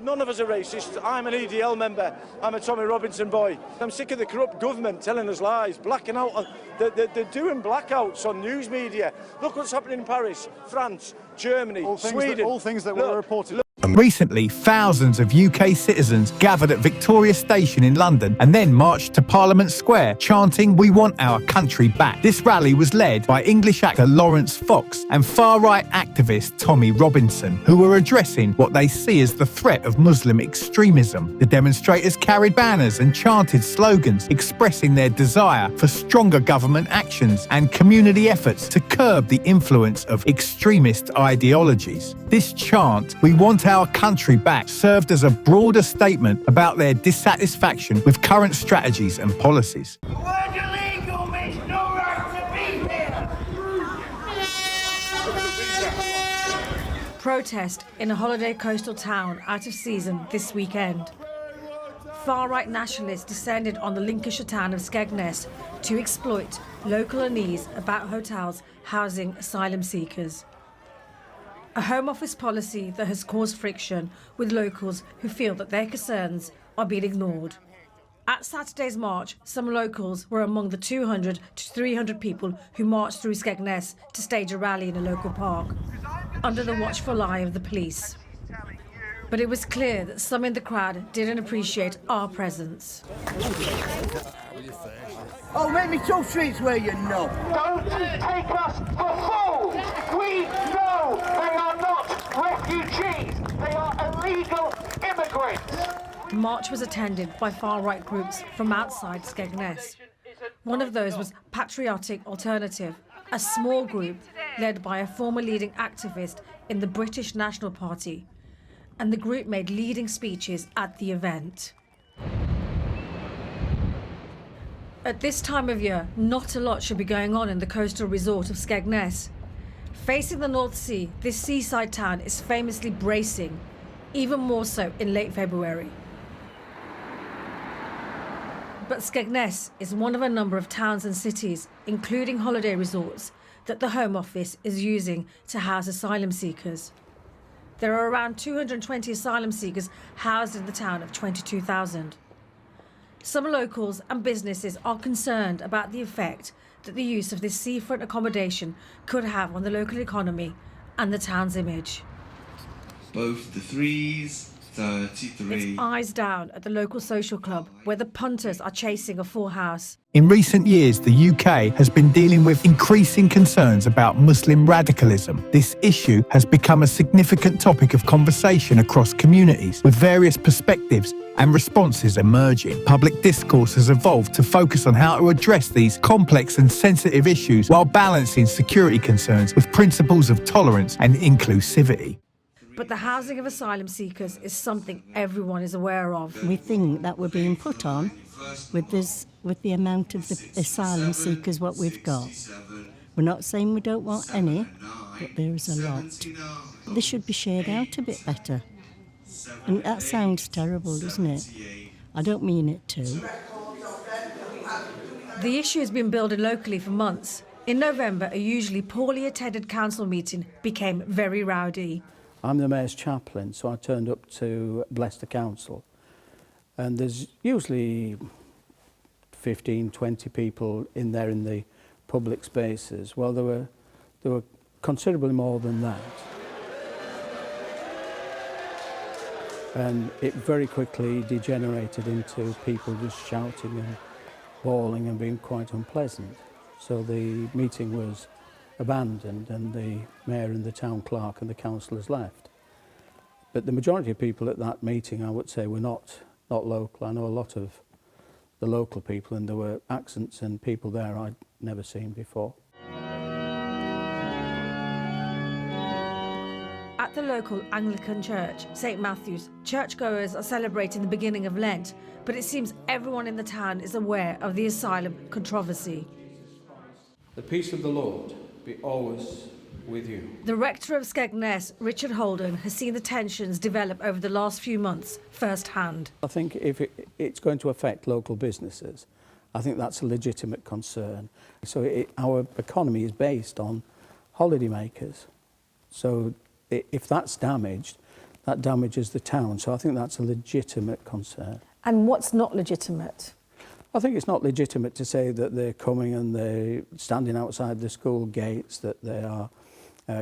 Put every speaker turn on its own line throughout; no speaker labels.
None of us are racist. I'm an EDL member. I'm a Tommy Robinson boy. I'm sick of the corrupt government telling us lies, blacking out. They're doing blackouts on news media. Look what's happening in Paris, France, Germany, Sweden.
All things that were reported.
Recently, thousands of UK citizens gathered at Victoria Station in London and then marched to Parliament Square, chanting, "We want our country back." This rally was led by English actor Lawrence Fox and far-right activist Tommy Robinson, who were addressing what they see as the threat of Muslim extremism. The demonstrators carried banners and chanted slogans expressing their desire for stronger government actions and community efforts to curb the influence of extremist ideologies. This chant, "We want our country back," served as a broader statement about their dissatisfaction with current strategies and policies.
The word illegal means no right to be here.
Protest in a holiday coastal town out of season this weekend. Far-right nationalists descended on the Lincolnshire town of Skegness to exploit local unease about hotels housing asylum seekers. A Home Office policy that has caused friction with locals who feel that their concerns are being ignored. At Saturday's march, some locals were among the 200 to 300 people who marched through Skegness to stage a rally in a local park, under the watchful eye of the police. But it was clear that some in the crowd didn't appreciate our presence.
Oh, make me 2 streets where you know. Don't take us for fools. We know they are not refugees. They are illegal immigrants.
The march was attended by far-right groups from outside Skegness. One of those was Patriotic Alternative, a small group led by a former leading activist in the British National Party. And the group made leading speeches at the event. At this time of year, not a lot should be going on in the coastal resort of Skegness. Facing the North Sea, this seaside town is famously bracing, even more so in late February. But Skegness is one of a number of towns and cities, including holiday resorts, that the Home Office is using to house asylum seekers. There are around 220 asylum seekers housed in the town of 22,000. Some locals and businesses are concerned about the effect that the use of this seafront accommodation could have on the local economy and the town's image.
Both the threes, 33.
It's eyes down at the local social club where the punters are chasing a full house.
In recent years, the UK has been dealing with increasing concerns about Muslim radicalism. This issue has become a significant topic of conversation across communities, with various perspectives and responses emerging. Public discourse has evolved to focus on how to address these complex and sensitive issues while balancing security concerns with principles of tolerance and inclusivity.
But the housing of asylum seekers is something everyone is aware of.
We think that we're being put on with the amount of the asylum seekers what we've got. We're not saying we don't want any, but there is a lot. They should be shared out a bit better. And that sounds terrible, doesn't it? I don't mean it to.
The issue has been building locally for months. In November, a usually poorly attended council meeting became very rowdy.
I'm the Mayor's chaplain, so I turned up to bless the council. And there's usually 15, 20 people in there in the public spaces. Well, there were considerably more than that. And it very quickly degenerated into people just shouting and bawling and being quite unpleasant. So the meeting was abandoned and the mayor and the town clerk and the councillors left. But the majority of people at that meeting, I would say, were not local. I know a lot of the local people, and there were accents and people there I'd never seen before.
At the local Anglican church, St Matthew's, churchgoers are celebrating the beginning of Lent, but it seems everyone in the town is aware of the asylum controversy.
The peace of the Lord be always with you.
The rector of Skegness, Richard Holden, has seen the tensions develop over the last few months firsthand.
I think if it's going to affect local businesses, I think that's a legitimate concern. So our economy is based on holidaymakers. So if that's damaged, that damages the town. So I think that's a legitimate concern.
And what's not legitimate?
I think it's not legitimate to say that they're coming and they're standing outside the school gates, that they are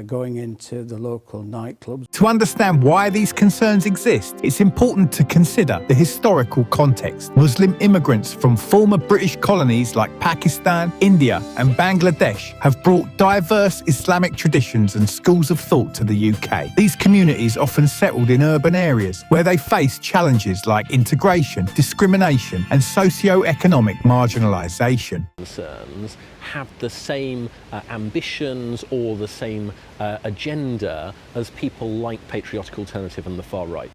going into the local nightclubs.
To understand why these concerns exist, it's important to consider the historical context. Muslim immigrants from former British colonies like Pakistan, India and Bangladesh have brought diverse Islamic traditions and schools of thought to the UK. These communities often settled in urban areas where they face challenges like integration, discrimination and socio-economic marginalisation.
Concerns have the same ambitions or the same agenda as people like Patriotic Alternative and the far right.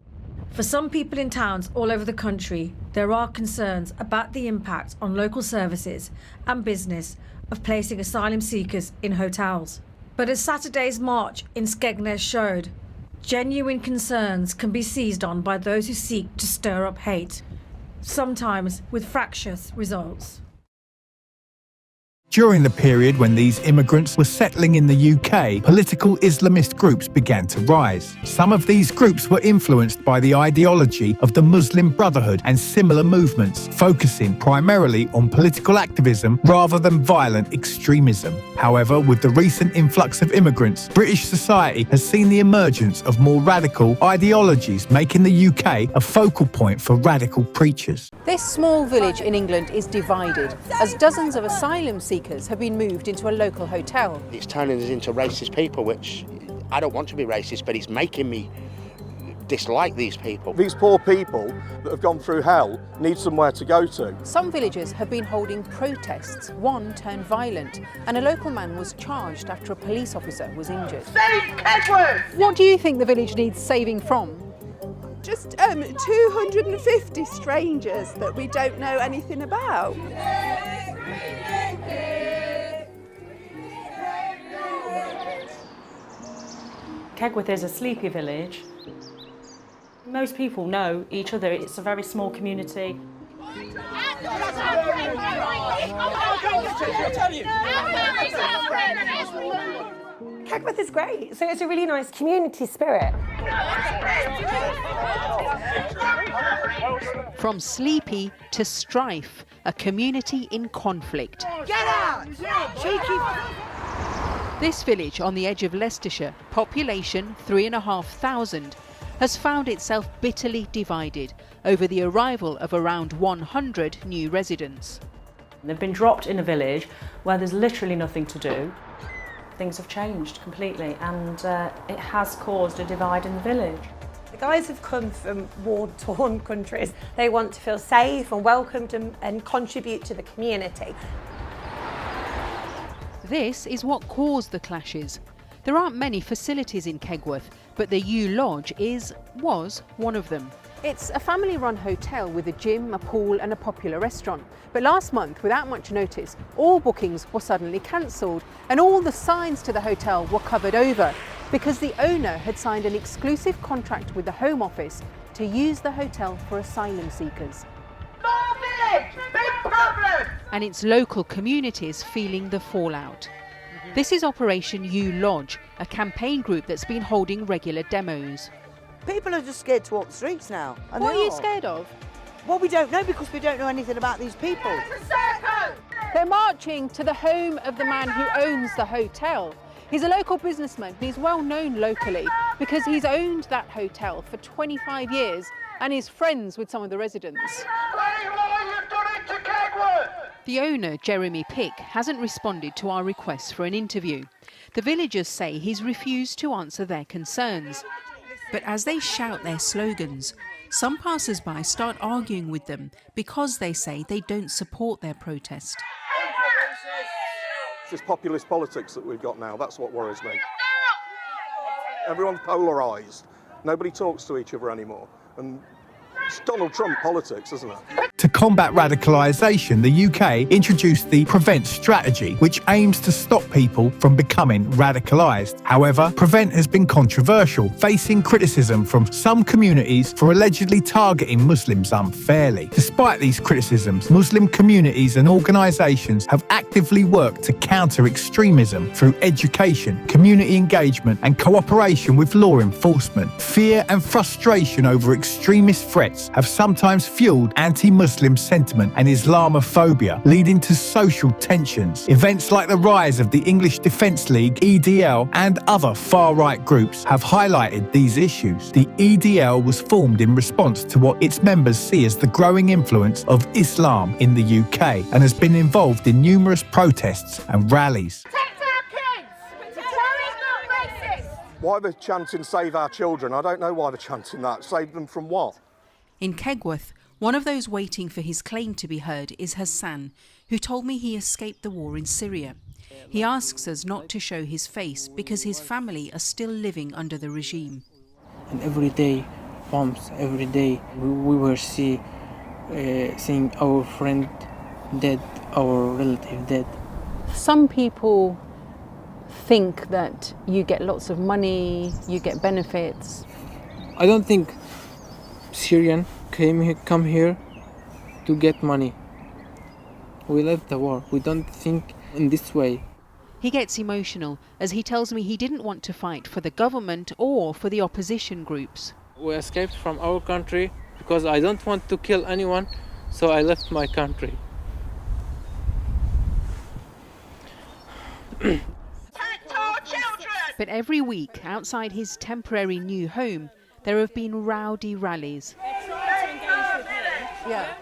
For some people in towns all over the country, there are concerns about the impact on local services and business of placing asylum seekers in hotels. But as Saturday's march in Skegness showed, genuine concerns can be seized on by those who seek to stir up hate, sometimes with fractious results.
During the period when these immigrants were settling in the UK, political Islamist groups began to rise. Some of these groups were influenced by the ideology of the Muslim Brotherhood and similar movements, focusing primarily on political activism rather than violent extremism. However, with the recent influx of immigrants, British society has seen the emergence of more radical ideologies, making the UK a focal point for radical preachers.
This small village in England is divided as dozens of asylum seekers have been moved into a local hotel.
It's turning us into racist people, which I don't want to be racist, but it's making me dislike these people.
These poor people that have gone through hell need somewhere to go to.
Some villagers have been holding protests. One turned violent, and a local man was charged after a police officer was injured.
Save Kedworth!
What do you think the village needs saving from?
Just 250 strangers that we don't know anything about.
Kedworth is a sleepy village. Most people know each other. It's a very small community.
Kedworth is great, so it's a really nice community spirit.
From sleepy to strife, a community in conflict.
Get out! Cheeky!
This village on the edge of Leicestershire, population 3,500, has found itself bitterly divided over the arrival of around 100 new residents.
They've been dropped in a village where there's literally nothing to do. Things have changed completely, and it has caused a divide in the village.
The guys have come from war-torn countries. They want to feel safe and welcomed and contribute to the community.
This is what caused the clashes. There aren't many facilities in Kedworth, but the U Lodge was one of them. It's a family-run hotel with a gym, a pool and a popular restaurant. But last month, without much notice, all bookings were suddenly cancelled and all the signs to the hotel were covered over because the owner had signed an exclusive contract with the Home Office to use the hotel for asylum seekers.
Small village! Big problem!
And its local communities feeling the fallout. This is Operation U Lodge, a campaign group that's been holding regular demos.
People are just scared to walk the streets now.
What are you scared of?
Well, we don't know because we don't know anything about these people.
They're marching to the home of the man who owns the hotel. He's a local businessman. He's well known locally because he's owned that hotel for 25 years and is friends with some of the residents. The owner, Jeremy Pick, hasn't responded to our request for an interview. The villagers say he's refused to answer their concerns. But as they shout their slogans, some passers-by start arguing with them because they say they don't support their protest.
It's this populist politics that we've got now, that's what worries me. Everyone's polarised. Nobody talks to each other anymore. And
It's Donald Trump politics, isn't it?
To combat radicalisation, the UK introduced the PREVENT strategy, which aims to stop people from becoming radicalised. However, PREVENT has been controversial, facing criticism from some communities for allegedly targeting Muslims unfairly. Despite these criticisms, Muslim communities and organisations have actively worked to counter extremism through education, community engagement and cooperation with law enforcement. Fear and frustration over extremist threats have sometimes fueled anti-Muslim sentiment and Islamophobia, leading to social tensions. Events like the rise of the English Defence League, EDL, and other far-right groups have highlighted these issues. The EDL was formed in response to what its members see as the growing influence of Islam in the UK and has been involved in numerous protests and rallies.
Why they're chanting "Save our children"? I don't know why they're chanting that. Save them from what?
In Kegworth, one of those waiting for his claim to be heard is Hassan, who told me he escaped the war in Syria. He asks us not to show his face because his family are still living under the regime.
And every day, bombs, every day, we were seeing our friend dead, our relative dead.
Some people think that you get lots of money, you get benefits.
I don't think Syrian come here to get money. We left the war. We don't think in this way.
He gets emotional as he tells me he didn't want to fight for the government or for the opposition groups.
We escaped from our country because I don't want to kill anyone, so I left my country.
But every week, outside his temporary new home, there have been rowdy rallies.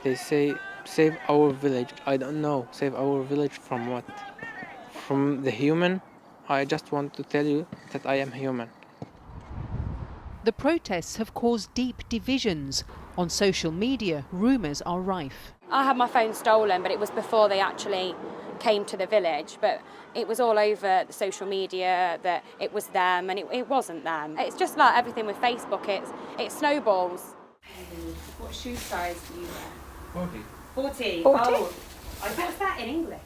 They say, save our village. I don't know, save our village from what? From the human? I just want to tell you that I am human.
The protests have caused deep divisions. On social media, rumours are rife.
I had my phone stolen, but it was before they actually came to the village, but it was all over the social media that it was them and it wasn't them. It's just like everything with Facebook, it snowballs.
What shoe size do you wear?
40.
40? Oh, what's that in English?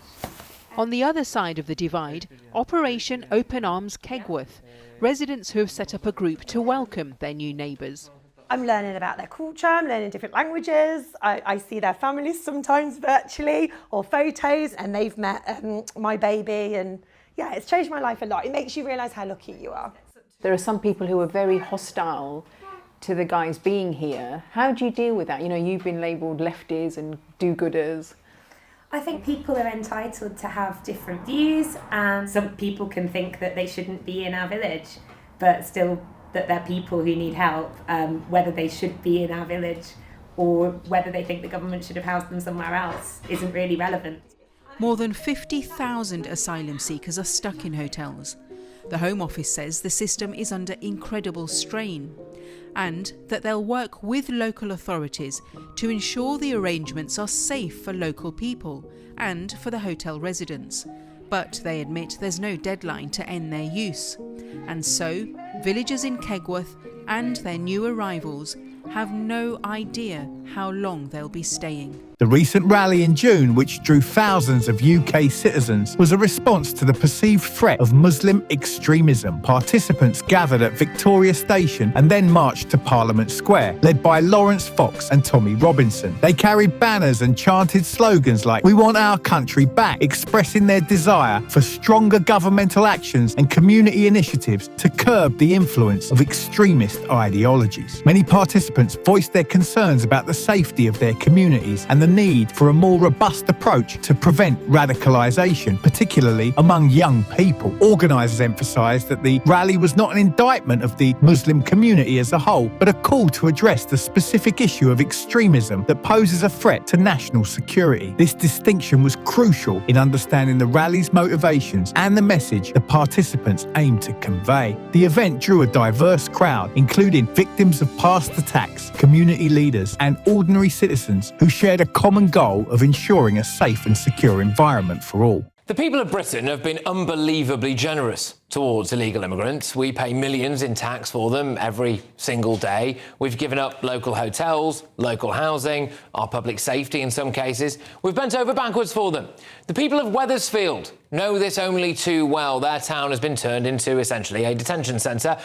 On the other side of the divide, Operation Open Arms Kegworth, residents who have set up a group to welcome their new neighbours.
I'm learning about their culture, I'm learning different languages, I see their families sometimes virtually or photos, and they've met my baby, and yeah, it's changed my life a lot. It makes you realise how lucky you are.
There are some people who are very hostile to the guys being here. How do you deal with that? You know, you've been labelled lefties and do-gooders.
I think people are entitled to have different views, and some people can think that they shouldn't be in our village, but still that they're people who need help, whether they should be in our village or whether they think the government should have housed them somewhere else isn't really relevant.
More than 50,000 asylum seekers are stuck in hotels. The Home Office says the system is under incredible strain and that they'll work with local authorities to ensure the arrangements are safe for local people and for the hotel residents. But they admit there's no deadline to end their use. And so, villagers in Kegworth and their new arrivals have no idea how long they'll be staying.
The recent rally in June, which drew thousands of UK citizens, was a response to the perceived threat of Muslim extremism. Participants gathered at Victoria Station and then marched to Parliament Square, led by Lawrence Fox and Tommy Robinson. They carried banners and chanted slogans like "We want our country back," expressing their desire for stronger governmental actions and community initiatives to curb the influence of extremist ideologies. Many participants voiced their concerns about the safety of their communities and the need for a more robust approach to prevent radicalisation, particularly among young people. Organisers emphasised that the rally was not an indictment of the Muslim community as a whole, but a call to address the specific issue of extremism that poses a threat to national security. This distinction was crucial in understanding the rally's motivations and the message the participants aimed to convey. The event drew a diverse crowd, including victims of past attacks, community leaders, and ordinary citizens who shared a common goal of ensuring a safe and secure environment for all.
The people of Britain have been unbelievably generous towards illegal immigrants. We pay millions in tax for them every single day. We've given up local hotels, local housing, our public safety in some cases. We've bent over backwards for them. The people of Wethersfield know this only too well. Their town has been turned into essentially a detention centre.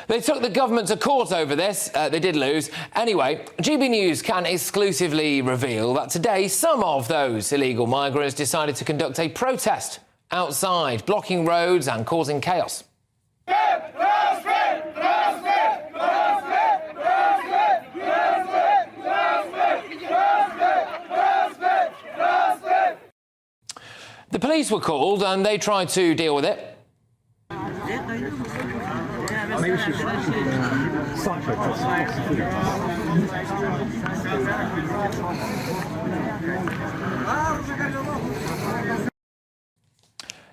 They took the government to court over this. They did lose. Anyway, GB News can exclusively reveal that today some of those illegal migrants decided to conduct a protest outside, blocking roads and causing chaos. The police were called and they tried to deal with it.
Maybe she's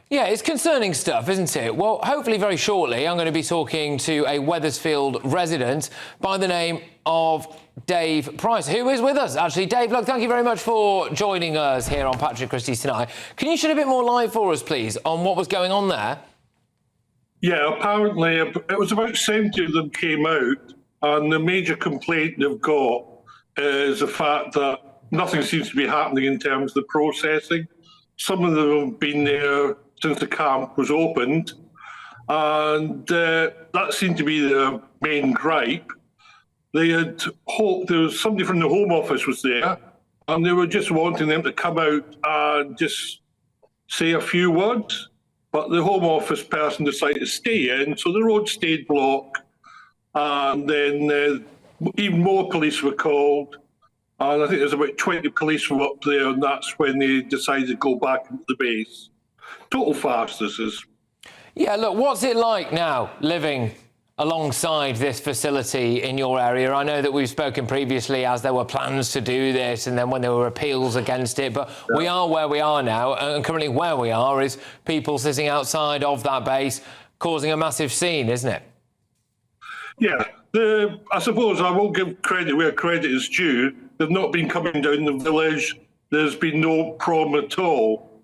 Yeah, it's concerning stuff, isn't it? Well, hopefully very shortly I'm going to be talking to a Wethersfield resident by the name of Dave Price, who is with us. Actually, Dave, look, thank you very much for joining us here on Patrick Christie's Tonight. Can you shed a bit more light for us, please, on what was going on there?
Yeah, apparently it was about 70 of them came out, and the major complaint they've got is the fact that nothing seems to be happening in terms of the processing. Some of them have been there since the camp was opened, and that seemed to be their main gripe. They had hoped there was somebody from the Home Office was there, and they were just wanting them to come out and just say a few words. But the Home Office person decided to stay in, so the road stayed blocked. And then even more police were called. And I think there's about 20 police were up there, and that's when they decided to go back into the base. Total farce, this is.
Yeah, look, what's it like now living alongside this facility in your area? I know that we've spoken previously as there were plans to do this and then when there were appeals against it, but we are where we are now, and currently where we are is people sitting outside of that base causing a massive scene, isn't it?
Yeah, I suppose I will give credit where credit is due. They've not been coming down the village. There's been no problem at all.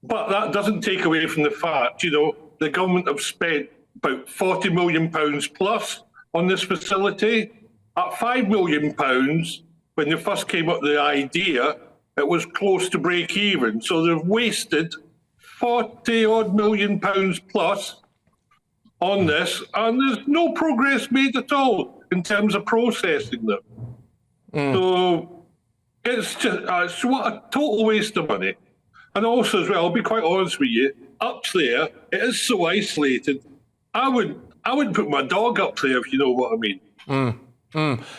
But that doesn't take away from the fact, you know, the government have spent about £40 million plus on this facility. At £5 million, when they first came up with the idea, it was close to break even. So they've wasted £40 million plus on this, and there's no progress made at all in terms of processing them. So it's just what a total waste of money. And also as well, I'll be quite honest with you, up there, it is so isolated. I wouldn't put my dog up there, if you know what I mean.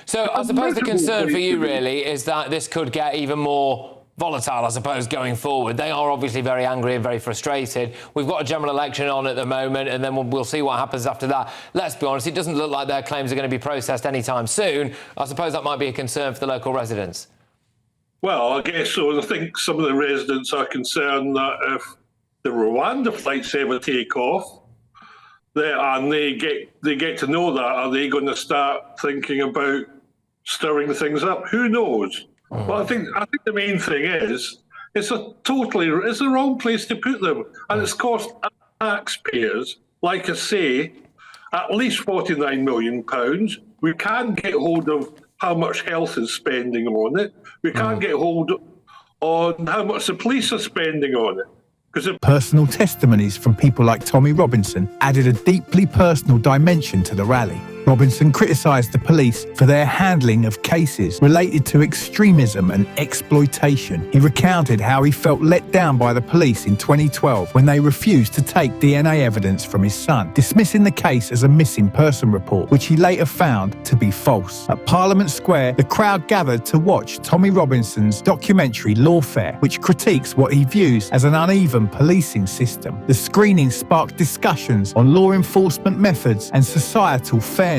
So I suppose the concern for you really is that this could get even more volatile, I suppose, going forward. They are obviously very angry and very frustrated. We've got a general election on at the moment, and then we'll see what happens after that. Let's be honest, it doesn't look like their claims are going to be processed anytime soon. I suppose that might be a concern for the local residents.
Well, I guess so. I think some of the residents are concerned that if the Rwanda flights ever take off, and they get to know that, are they going to start thinking about stirring things up? Who knows? But I think the main thing is it's the wrong place to put them, and it's cost taxpayers, like I say, at least £49 million. We can't get hold of how much health is spending on it. We can't get hold on how much the police are spending on it.
Personal testimonies from people like Tommy Robinson added a deeply personal dimension to the rally. Robinson criticised the police for their handling of cases related to extremism and exploitation. He recounted how he felt let down by the police in 2012 when they refused to take DNA evidence from his son, dismissing the case as a missing person report, which he later found to be false. At Parliament Square, the crowd gathered to watch Tommy Robinson's documentary Lawfare, which critiques what he views as an uneven policing system. The screening sparked discussions on law enforcement methods and societal fairness.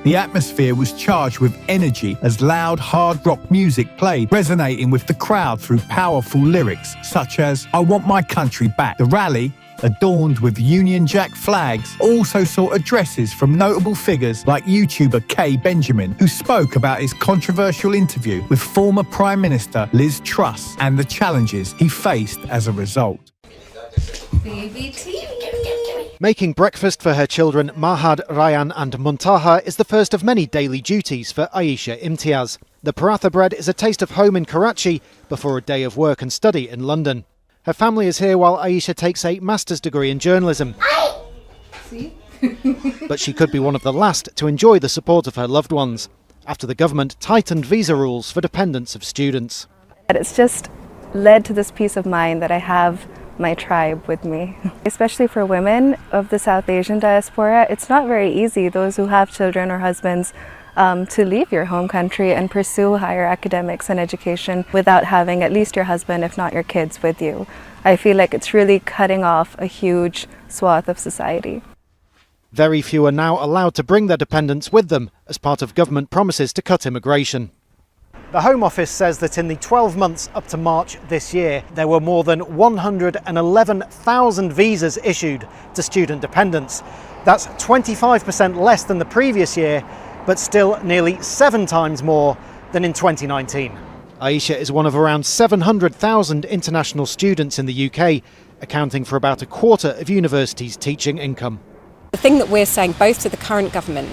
The atmosphere was charged with energy as loud, hard rock music played, resonating with the crowd through powerful lyrics such as "I want my country back." The rally, adorned with Union Jack flags, also saw addresses from notable figures like YouTuber Kay Benjamin, who spoke about his controversial interview with former Prime Minister Liz Truss and the challenges he faced as a result.
Baby tea.
Making breakfast for her children Mahad, Ryan and Muntaha is the first of many daily duties for Aisha Imtiaz. The paratha bread is a taste of home in Karachi before a day of work and study in London. Her family is here while Aisha takes a master's degree in journalism. But she could be one of the last to enjoy the support of her loved ones after the government tightened visa rules for dependents of students.
It's just led to this peace of mind that I have my tribe with me. Especially for women of the South Asian diaspora, it's not very easy, those who have children or husbands, to leave your home country and pursue higher academics and education without having at least your husband, if not your kids, with you. I feel like it's really cutting off a huge swath of society.
Very few are now allowed to bring their dependents with them as part of government promises to cut immigration. The Home Office says that in the 12 months up to March this year, there were more than 111,000 visas issued to student dependents. That's 25% less than the previous year, but still nearly 7 times more than in 2019. Aisha is one of around 700,000 international students in the UK, accounting for about a quarter of universities' teaching income.
The thing that we're saying both to the current government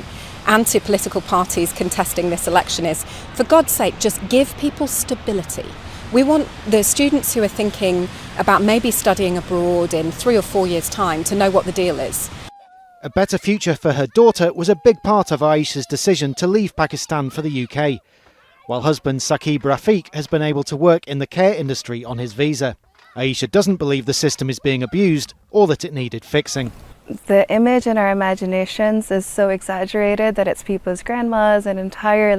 and to political parties contesting this election is, for God's sake, just give people stability. We want the students who are thinking about maybe studying abroad in 3 or 4 years' time to know what the deal is.
A better future for her daughter was a big part of Aisha's decision to leave Pakistan for the UK, while husband Saqib Rafiq has been able to work in the care industry on his visa. Aisha doesn't believe the system is being abused or that it needed fixing.
The image in our imaginations is so exaggerated that it's people's grandmas and entire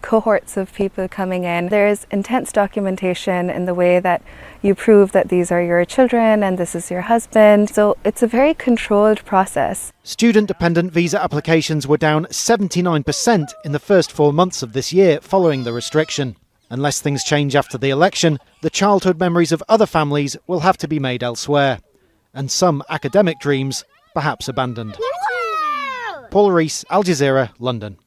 cohorts of people coming in. There's intense documentation in the way that you prove that these are your children and this is your husband. So it's a very controlled process.
Student-dependent visa applications were down 79% in the first 4 months of this year following the restriction. Unless things change after the election, the childhood memories of other families will have to be made elsewhere. And some academic dreams perhaps abandoned. Paul Rees, Al Jazeera, London.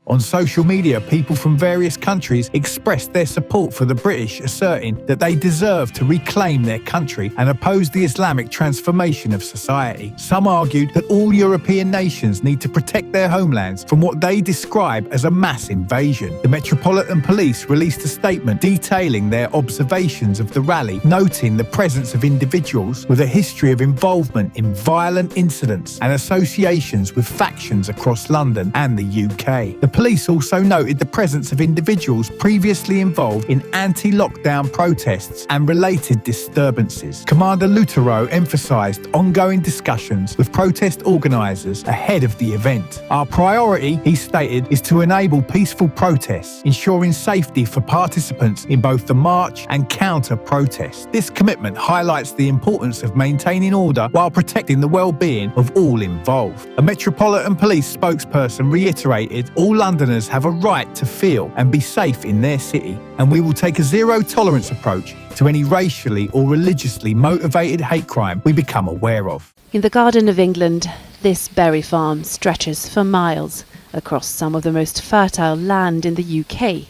On social media, people from various countries expressed their support for the British, asserting that they deserve to reclaim their country and oppose the Islamic transformation of society. Some argued that all European nations need to protect their homelands from what they describe as a mass invasion. The Metropolitan Police released a statement detailing their observations of the rally, noting the presence of individuals with a history of involvement in violent incidents and associations with factions across London and the UK. The police also noted the presence of individuals previously involved in anti-lockdown protests and related disturbances. Commander Lutero emphasised ongoing discussions with protest organisers ahead of the event. Our priority, he stated, is to enable peaceful protests, ensuring safety for participants in both the march and counter-protest. This commitment highlights the importance of maintaining order while protecting the well-being of all involved. A Metropolitan Police spokesperson reiterated all Londoners have a right to feel and be safe in their city, and we will take a zero-tolerance approach to any racially or religiously motivated hate crime we become aware of.
In the Garden of England, this berry farm stretches for miles across some of the most fertile land in the UK.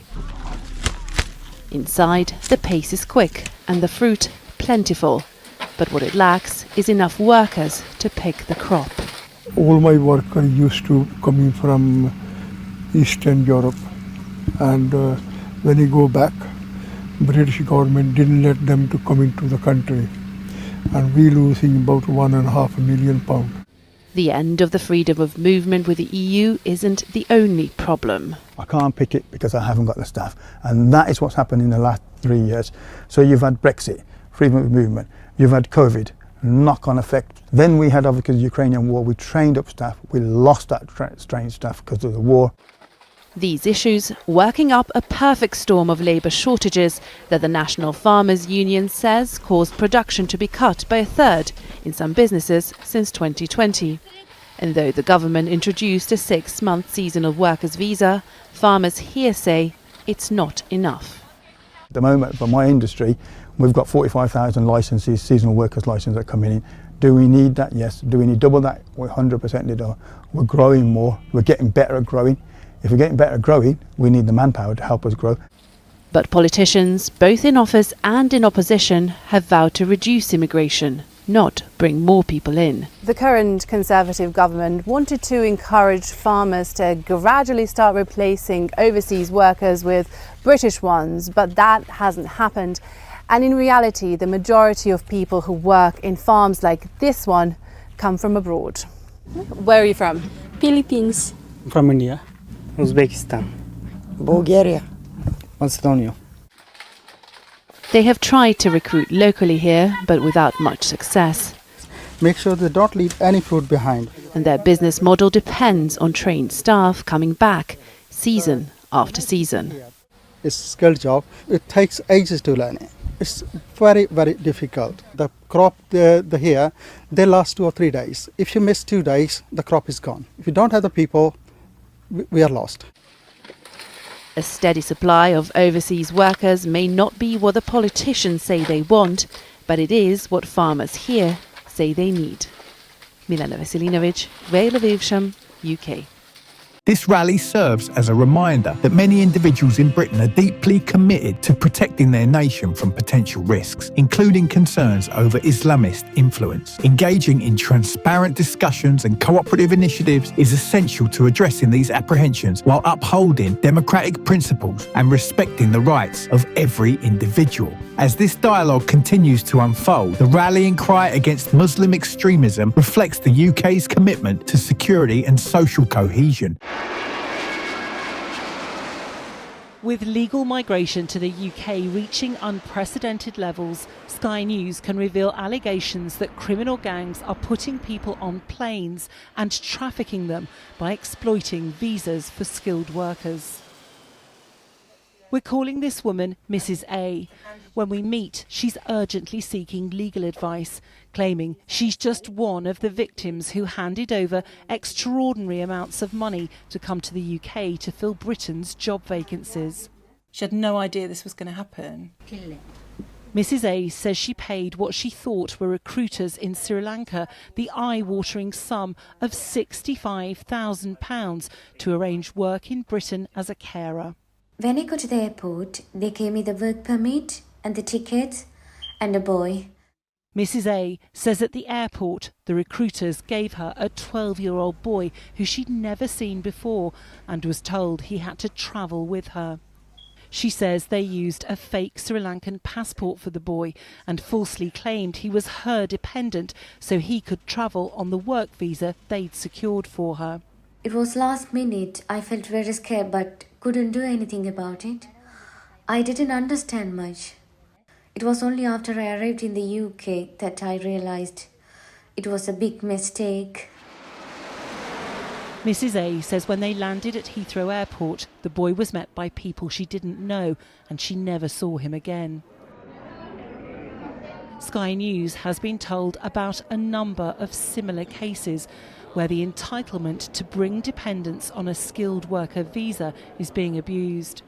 Inside, the pace is quick and the fruit plentiful, but what it lacks is enough workers to pick the crop.
All my workers used to coming from Eastern Europe, and when you go back, British government didn't let them to come into the country, and we losing about £1.5 million.
The end of the freedom of movement with the EU isn't the only problem.
I can't pick it because I haven't got the staff, and that is what's happened in the last 3 years. So you've had Brexit, freedom of movement, you've had COVID, knock-on effect. Then we had obviously the Ukrainian war. We trained up staff, we lost that trained staff because of the war.
These issues working up a perfect storm of labour shortages that the National Farmers Union says caused production to be cut by a third in some businesses since 2020. And though the government introduced a 6-month seasonal workers visa, farmers here say it's not enough.
At the moment, for my industry, we've got 45,000 licenses, seasonal workers licenses that are coming in. Do we need that? Yes. Do we need double that? We're 100% need. We're growing more. We're getting better at growing. If we're getting better at growing, we need the manpower to help us grow.
But politicians, both in office and in opposition, have vowed to reduce immigration, not bring more people in.
The current Conservative government wanted to encourage farmers to gradually start replacing overseas workers with British ones, but that hasn't happened. And in reality, the majority of people who work in farms like this one come from abroad. Where are you from?
Philippines.
From India, Uzbekistan,
Bulgaria,
Macedonia.
They have tried to recruit locally here, but without much success.
Make sure they don't leave any food behind.
And their business model depends on trained staff coming back season after season.
It's a skilled job. It takes ages to learn it. It's very, very difficult. The crop here, they last 2 or 3 days. If you miss 2 days, the crop is gone. If you don't have the people, we are lost.
A steady supply of overseas workers may not be what the politicians say they want, but it is what farmers here say they need. Milena Veselinovic, Vejle Vivsham, UK.
This rally serves as a reminder that many individuals in Britain are deeply committed to protecting their nation from potential risks, including concerns over Islamist influence. Engaging in transparent discussions and cooperative initiatives is essential to addressing these apprehensions while upholding democratic principles and respecting the rights of every individual. As this dialogue continues to unfold, the rallying cry against Muslim extremism reflects the UK's commitment to security and social cohesion.
With legal migration to the UK reaching unprecedented levels, Sky News can reveal allegations that criminal gangs are putting people on planes and trafficking them by exploiting visas for skilled workers. We're calling this woman Mrs. A. When we meet, she's urgently seeking legal advice, claiming she's just one of the victims who handed over extraordinary amounts of money to come to the UK to fill Britain's job vacancies.
She had no idea this was going to happen.
Mrs. A says she paid what she thought were recruiters in Sri Lanka the eye-watering sum of £65,000 to arrange work in Britain as a carer.
When I got to the airport, they gave me the work permit and the tickets and a boy.
Mrs. A says at the airport, the recruiters gave her a 12-year-old boy who she'd never seen before and was told he had to travel with her. She says they used a fake Sri Lankan passport for the boy and falsely claimed he was her dependent so he could travel on the work visa they'd secured for her.
It was last minute. I felt very scared but couldn't do anything about it. I didn't understand much. It was only after I arrived in the UK that I realised it was a big mistake.
Mrs. A says when they landed at Heathrow Airport, the boy was met by people she didn't know and she never saw him again. Sky News has been told about a number of similar cases where the entitlement to bring dependents on a skilled worker visa is being abused.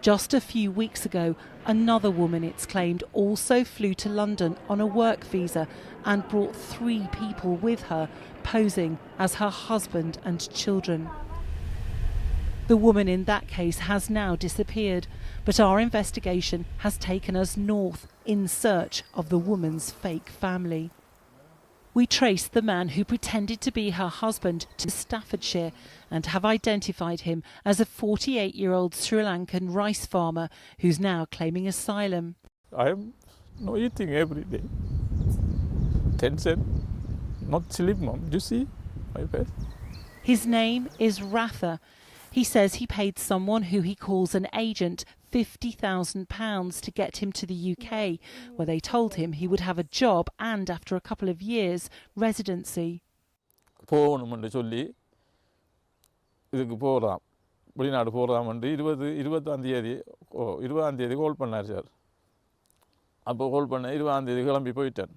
Just a few weeks ago, another woman, it's claimed, also flew to London on a work visa and brought 3 people with her, posing as her husband and children. The woman in that case has now disappeared, but our investigation has taken us north in search of the woman's fake family. We traced the man who pretended to be her husband to Staffordshire and have identified him as a 48-year-old Sri Lankan rice farmer who's now claiming asylum.
I am not eating every day. 10 cents, not sleep, mom. You see my face?
His name is Ratha. He says he paid someone who he calls an agent £50,000 to get him to the UK, where they told him he would have a job and, after a couple of years, residency.
இதுக்கு போகலாம் வெளிநாடு போகலாம்னு 20ஆம் தேதி கால் பண்ணார் sir. அப்போ கால் பண்ண 20ஆம் தேதி கிளம்பி போயிட்டேன்.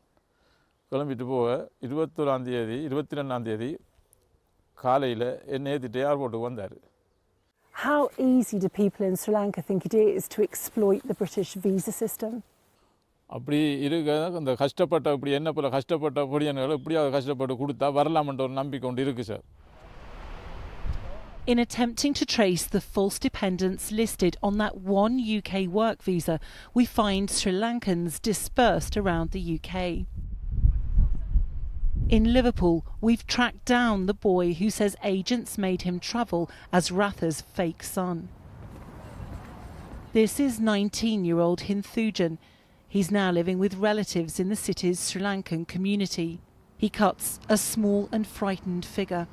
கிளம்பிட்டு போக 21ஆம் தேதி 22ஆம் தேதி காலையில் என்னை ஏற்றிட்டு ஏர்போர்ட்டுக்கு வந்தார்.
How easy do people in Sri Lanka think it is to exploit the British visa system?
அப்படி இருக்க அந்த கஷ்டப்பட்ட இப்படி என்ன போல கஷ்டப்பட்ட பொடியன்கள் இப்படியாவது கஷ்டப்பட்டு கொடுத்தா வரலாம்ன்ற ஒரு நம்பிக்கை ஒன்று இருக்குது sir.
In attempting to trace the false dependents listed on that one UK work visa, we find Sri Lankans dispersed around the UK. In Liverpool, we've tracked down the boy who says agents made him travel as Ratha's fake son. This is 19-year-old Hinthujan. He's now living with relatives in the city's Sri Lankan community. He cuts a small and frightened figure.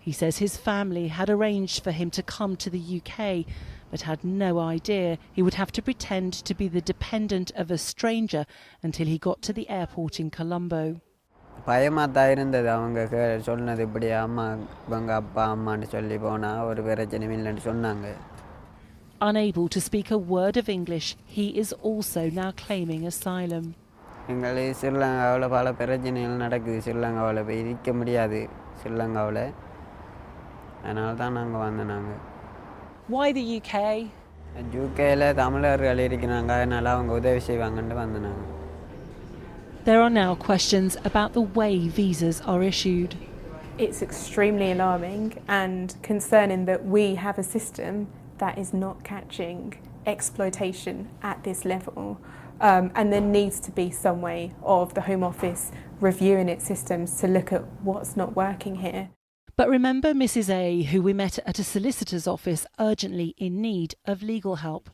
He says his family had arranged for him to come to the UK, but had no idea he would have to pretend to be the dependent of a stranger until he got to the airport in Colombo.
பயமாத்தான் இருந்தது அவங்க சொன்னது இப்படி அம்மா இவங்க அப்பா அம்மான்னு சொல்லி போனா ஒரு பிரச்சனையும் இல்லைன்னு சொன்னாங்க.
Unable to speak a word of English, he is also now claiming asylum.
எங்களுக்கு ஸ்ரீலங்காவில் பல பிரச்சனைகள் நடக்குது. ஸ்ரீலங்காவில் போய் இருக்க முடியாது. ஸ்ரீலங்காவில் அதனால தான் நாங்கள் வந்தோம்.
Why the UK?
UKல தமிழர்கள் இருக்கிறாங்க. அதனால அவங்க உதவி செய்வாங்கன்னு வந்தோம்.
There are now questions about the way visas are issued.
It's extremely alarming and concerning that we have a system that is not catching exploitation at this level. And there needs to be some way of the Home Office reviewing its systems to look at what's not working here.
But remember Mrs A, who we met at a solicitor's office urgently in need of legal help.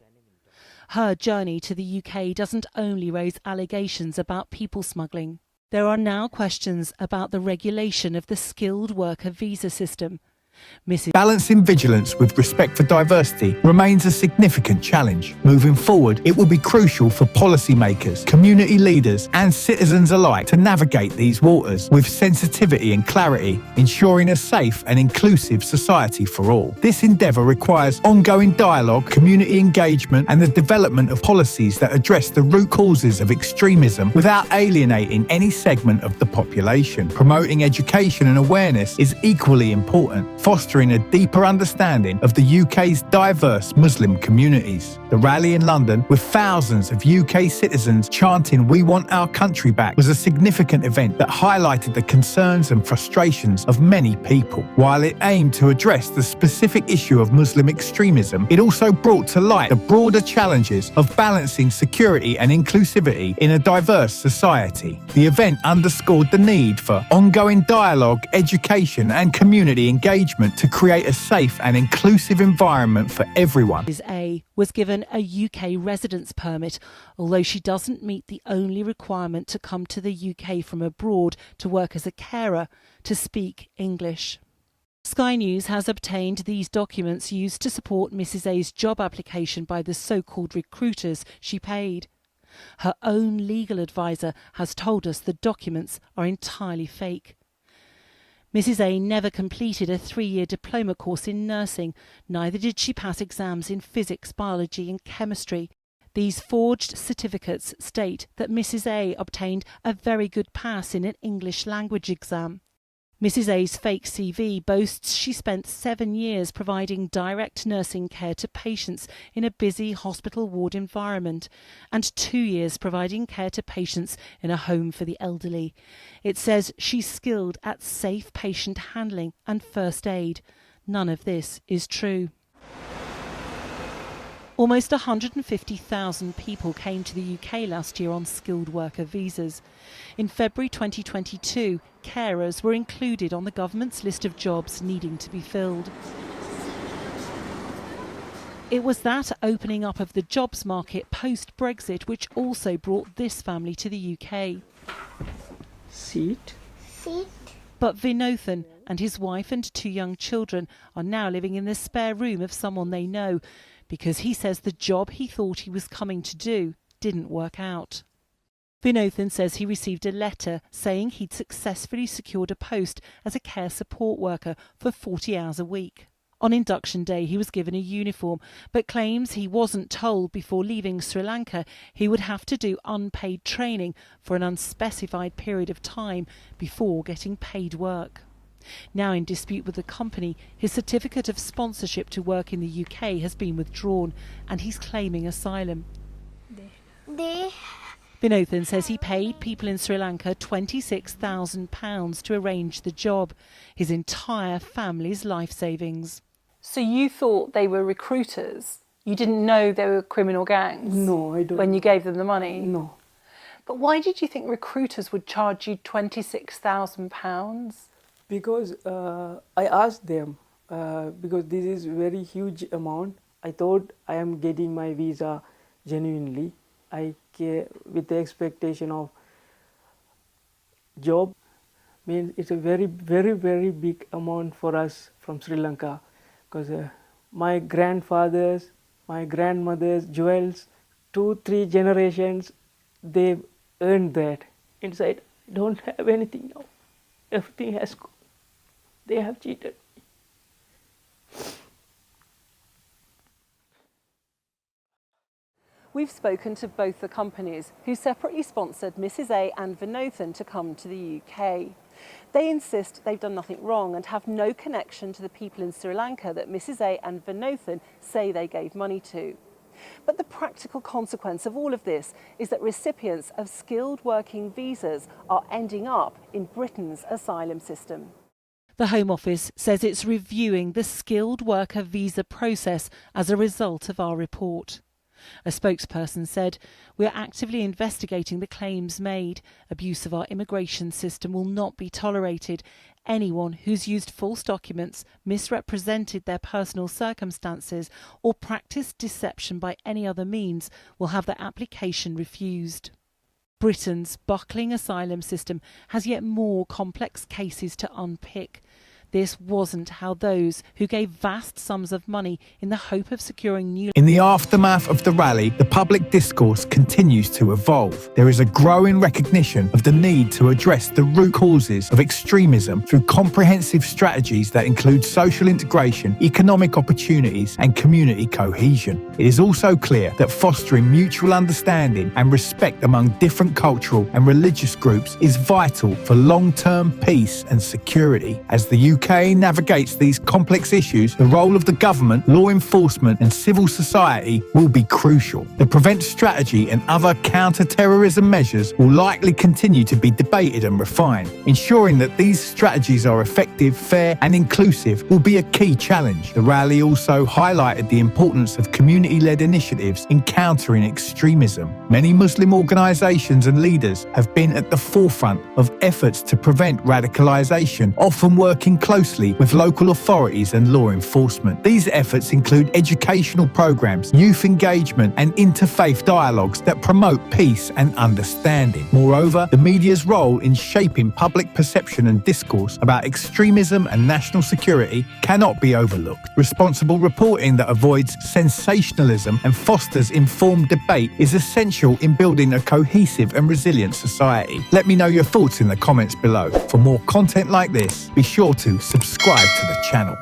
Her journey to the UK doesn't only raise allegations about people smuggling. There are now questions about the regulation of the skilled worker visa system.
Balancing vigilance with respect for diversity remains a significant challenge. Moving forward, it will be crucial for policymakers, community leaders and citizens alike to navigate these waters with sensitivity and clarity, ensuring a safe and inclusive society for all. This endeavour requires ongoing dialogue, community engagement and the development of policies that address the root causes of extremism without alienating any segment of the population. Promoting education and awareness is equally important, fostering a deeper understanding of the UK's diverse Muslim communities. The rally in London, with thousands of UK citizens chanting "We want our country back," was a significant event that highlighted the concerns and frustrations of many people. While it aimed to address the specific issue of Muslim extremism, it also brought to light the broader challenges of balancing security and inclusivity in a diverse society. The event underscored the need for ongoing dialogue, education and community engagement to create a safe and inclusive environment for everyone.
Mrs A was given a UK residence permit, although she doesn't meet the only requirement to come to the UK from abroad to work as a carer to speak English. Sky News has obtained these documents used to support Mrs A's job application by the so-called recruiters she paid. Her own legal advisor has told us the documents are entirely fake. Mrs A never completed a 3-year diploma course in nursing, neither did she pass exams in physics, biology and chemistry. These forged certificates state that Mrs A obtained a very good pass in an English language exam. Mrs A's fake CV boasts she spent 7 years providing direct nursing care to patients in a busy hospital ward environment and 2 years providing care to patients in a home for the elderly. It says she's skilled at safe patient handling and first aid. None of this is true. Almost 150,000 people came to the UK last year on skilled worker visas. In February 2022, carers were included on the government's list of jobs needing to be filled. It was that opening up of the jobs market post-Brexit which also brought this family to the UK.
Seat.
But Vinothan and his wife and 2 young children are now living in the spare room of someone they know, because he says the job he thought he was coming to do didn't work out. Vinothan says he received a letter saying he'd successfully secured a post as a care support worker for 40 hours a week. On induction day he was given a uniform, but claims he wasn't told before leaving Sri Lanka he would have to do unpaid training for an unspecified period of time before getting paid work. Now in dispute with the company, his certificate of sponsorship to work in the UK has been withdrawn and he's claiming asylum. Vinothan says he paid people in Sri Lanka £26,000 to arrange the job, his entire family's life savings.
So you thought they were recruiters? You didn't know they were criminal gangs?
No, I don't.
When you gave them the money?
No. But why did you think recruiters would charge you £26,000?
Because I asked them, because this is very huge amount. I thought I am getting my visa genuinely. I came with the expectation of job. Means it's a very big amount for us from Sri Lanka, because my grandfathers, my grandmothers, jewels, 2-3 generations, they've earned that. Inside, I don't have anything now. Everything has gone. They have cheated me.
We've spoken to both the companies who separately sponsored Mrs A and Vinothan to come to the UK. They insist they've done nothing wrong and have no connection to the people in Sri Lanka that Mrs A and Vinothan say they gave money to. But the practical consequence of all of this is that recipients of skilled working visas are ending up in Britain's asylum system.
The Home Office says it's reviewing the skilled worker visa process as a result of our report. A spokesperson said, "We are actively investigating the claims made. Abuse of our immigration system will not be tolerated. Anyone who's used false documents, misrepresented their personal circumstances, or practiced deception by any other means will have their application refused." Britain's buckling asylum system has yet more complex cases to unpick. This wasn't how those who gave vast sums of money in the hope of securing new...
In the aftermath of the rally, the public discourse continues to evolve. There is a growing recognition of the need to address the root causes of extremism through comprehensive strategies that include social integration, economic opportunities, and community cohesion. It is also clear that fostering mutual understanding and respect among different cultural and religious groups is vital for long-term peace and security. As the UK navigates these complex issues, the role of the government, law enforcement and civil society will be crucial. The Prevent strategy and other counter-terrorism measures will likely continue to be debated and refined. Ensuring that these strategies are effective, fair and inclusive will be a key challenge. The rally also highlighted the importance of community-led initiatives in countering extremism. Many Muslim organisations and leaders have been at the forefront of efforts to prevent radicalisation, often working closely with local authorities and law enforcement. These efforts include educational programs, youth engagement and interfaith dialogues that promote peace and understanding. Moreover, the media's role in shaping public perception and discourse about extremism and national security cannot be overlooked. Responsible reporting that avoids sensationalism and fosters informed debate is essential in building a cohesive and resilient society. Let me know your thoughts in the comments below. For more content like this, be sure to subscribe to the channel.